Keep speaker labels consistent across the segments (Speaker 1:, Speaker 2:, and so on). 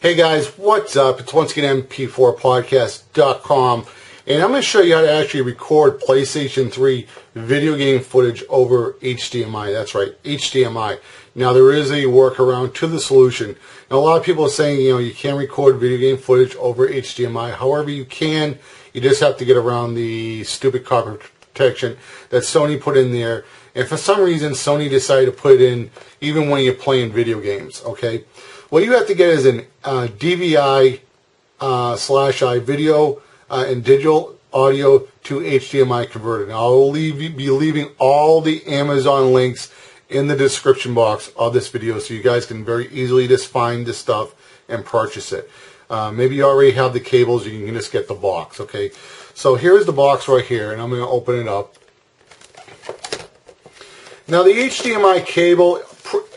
Speaker 1: Hey guys, what's up? It's once again Hdmi4podcast.com, and I'm going to show you how to actually record PlayStation 3 video game footage over HDMI. That's right, HDMI. Now there is a workaround to the solution. Now a lot of people are saying, you can't record video game footage over HDMI. However, you can. You just have to get around the stupid copy protection that Sony put in there. And for some reason, Sony decided to put it in even when you're playing video games, okay? What you have to get is an DVI /I video and digital audio to HDMI converter. Now, I will be leaving all the Amazon links in the description box of this video so you guys can very easily just find this stuff and purchase it. Maybe you already have the cables, you can just get the box, okay? So here's the box right here, and I'm going to open it up. Now, the HDMI cable,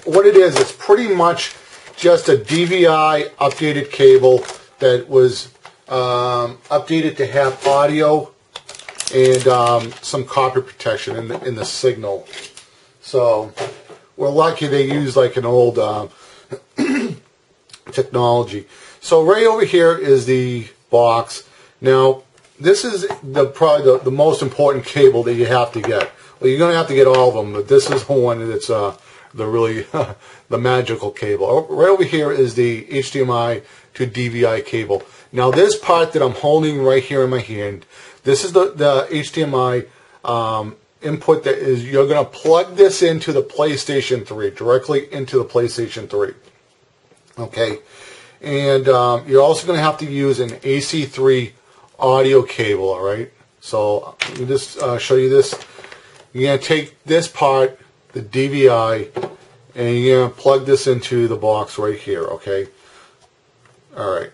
Speaker 1: what it is, it's pretty much just a DVI updated cable that was updated to have audio and some copy protection in the signal. So we're lucky they use like an old technology. So right over here is the box. Now this is probably the most important cable that you have to get. Well, you're going to have to get all of them, but this is one that's the really the magical cable. Right over here is the HDMI to DVI cable. Now this part that I'm holding right here in my hand, this is the HDMI input that is, you're going to plug this into the PlayStation 3, directly into the PlayStation 3. Okay, and you're also going to have to use an AC3 audio cable, alright? So let me just show you this. You're going to take this part, the DVI, and you're going to plug this into the box right here, okay? Alright.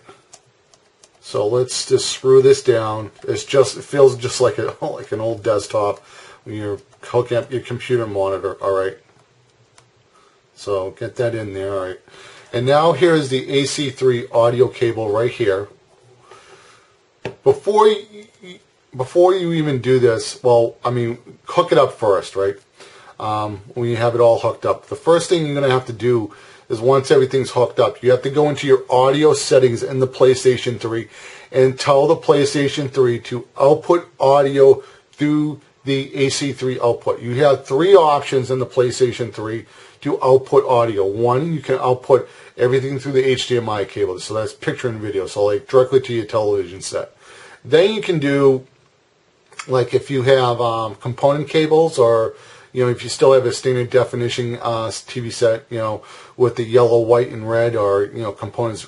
Speaker 1: So let's just screw this down. It feels just like an old desktop when you're hooking up your computer monitor, alright? So get that in there, alright? And now here's the AC3 audio cable right here. Before you even do this, well, I mean, hook it up first, right? When you have it all hooked up. The first thing you're going to have to do is once everything's hooked up, you have to go into your audio settings in the PlayStation 3 and tell the PlayStation 3 to output audio through the AC3 output. You have three options in the PlayStation 3 to output audio. One, you can output everything through the HDMI cable, so that's picture and video, so like directly to your television set. Then you can do, like if you have component cables, or if you still have a standard definition TV set, with the yellow, white, and red, or components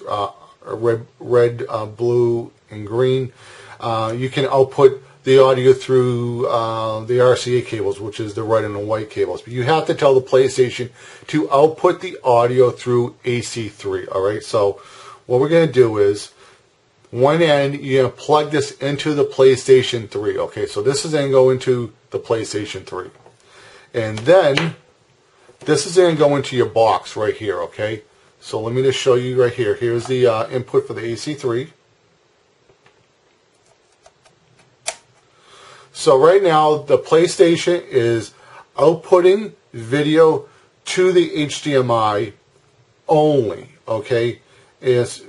Speaker 1: red, blue, and green, you can output the audio through the RCA cables, which is the red and the white cables. But you have to tell the PlayStation to output the audio through AC3. All right. So what we're going to do is, one end, you're going to plug this into the PlayStation 3. Okay, so this is going to go into the PlayStation 3. And then, this is going to go into your box right here, okay? So let me just show you right here. Here's the input for the AC3. So right now, the PlayStation is outputting video to the HDMI only, okay? It's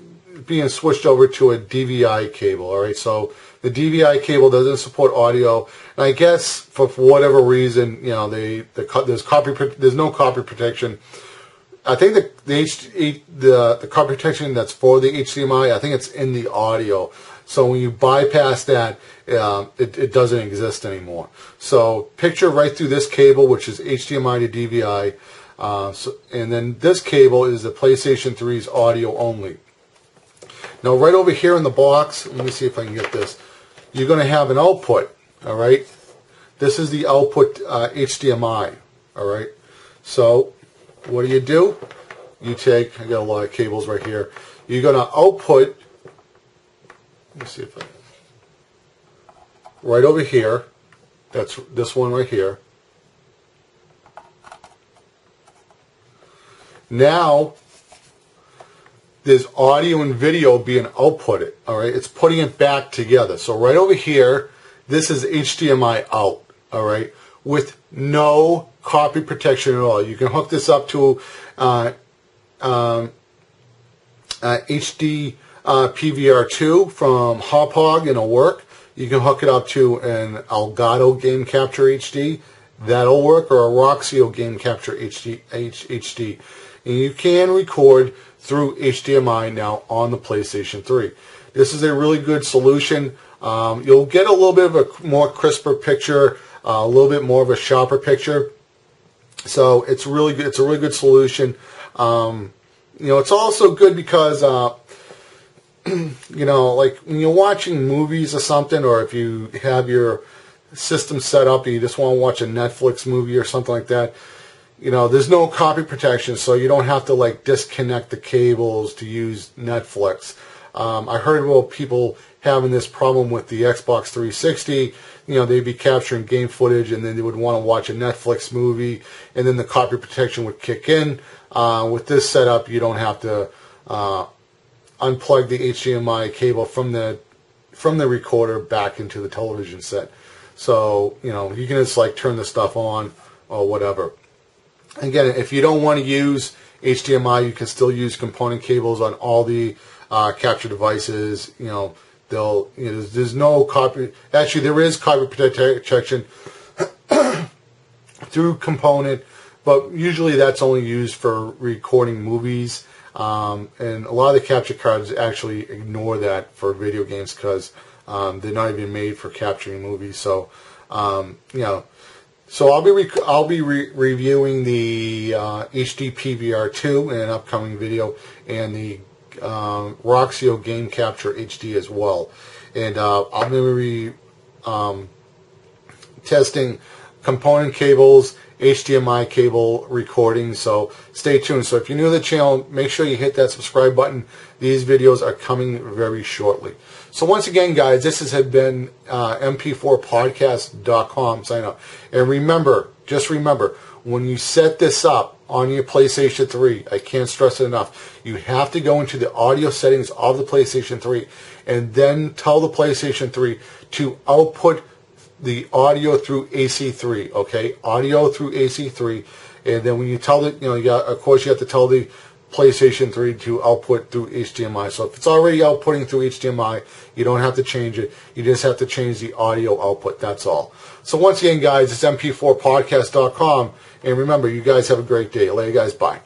Speaker 1: being switched over to a DVI cable, alright? So the DVI cable doesn't support audio, and I guess for whatever reason, there's no copy protection. I think the copy protection that's for the HDMI, I think it's in the audio. So when you bypass that, it doesn't exist anymore. So picture right through this cable, which is HDMI to DVI, and then this cable is the PlayStation 3's audio only. Now right over here in the box, let me see if I can get this, you're going to have an output, alright? This is the output HDMI, alright? So what do? You take, I got a lot of cables right here, you're going to output, let me see if I, right over here, that's this one right here. Now, there's audio and video being outputted, alright? It's putting it back together. So right over here, this is HDMI out, alright? With no copy protection at all. You can hook this up to HD PVR2 from Hop, and it'll work. You can hook it up to an Elgato Game Capture HD. That'll work, or a Roxio Game Capture HD. And you can record through HDMI now on the PlayStation 3. This is a really good solution. You'll get a little bit of a more crisper picture, a little bit more of a sharper picture. So it's really good. It's a really good solution. It's also good because like when you're watching movies or something, or if you have your system set up and you just want to watch a Netflix movie or something like that, there's no copy protection, so you don't have to like disconnect the cables to use Netflix. I heard about people having this problem with the Xbox 360. They'd be capturing game footage and then they would want to watch a Netflix movie, and then the copy protection would kick in. With this setup, you don't have to unplug the HDMI cable from the recorder back into the television set. So, you can just like turn the stuff on or whatever. Again, if you don't want to use HDMI, you can still use component cables on all the capture devices. There's no copy. Actually, there is copy protection through component, but usually that's only used for recording movies. And a lot of the capture cards actually ignore that for video games because they're not even made for capturing movies. So, so I'll be reviewing the HD PVR2 in an upcoming video, and the Roxio Game Capture HD as well. And I'm going to be testing component cables, HDMI cable recording, so stay tuned. So if you're new to the channel, make sure you hit that subscribe button. These videos are coming very shortly. So once again, guys, this has been mp4podcast.com sign up. And remember, just remember, when you set this up on your PlayStation 3, I can't stress it enough, you have to go into the audio settings of the PlayStation 3 and then tell the PlayStation 3 to output the audio through AC3, okay? Audio through AC3, and then when you tell it, of course you have to tell the PlayStation 3 to output through HDMI. So if it's already outputting through HDMI, you don't have to change it. You just have to change the audio output. That's all. So once again, guys, it's mp4podcast.com, and remember, you guys have a great day. Later, guys. Bye.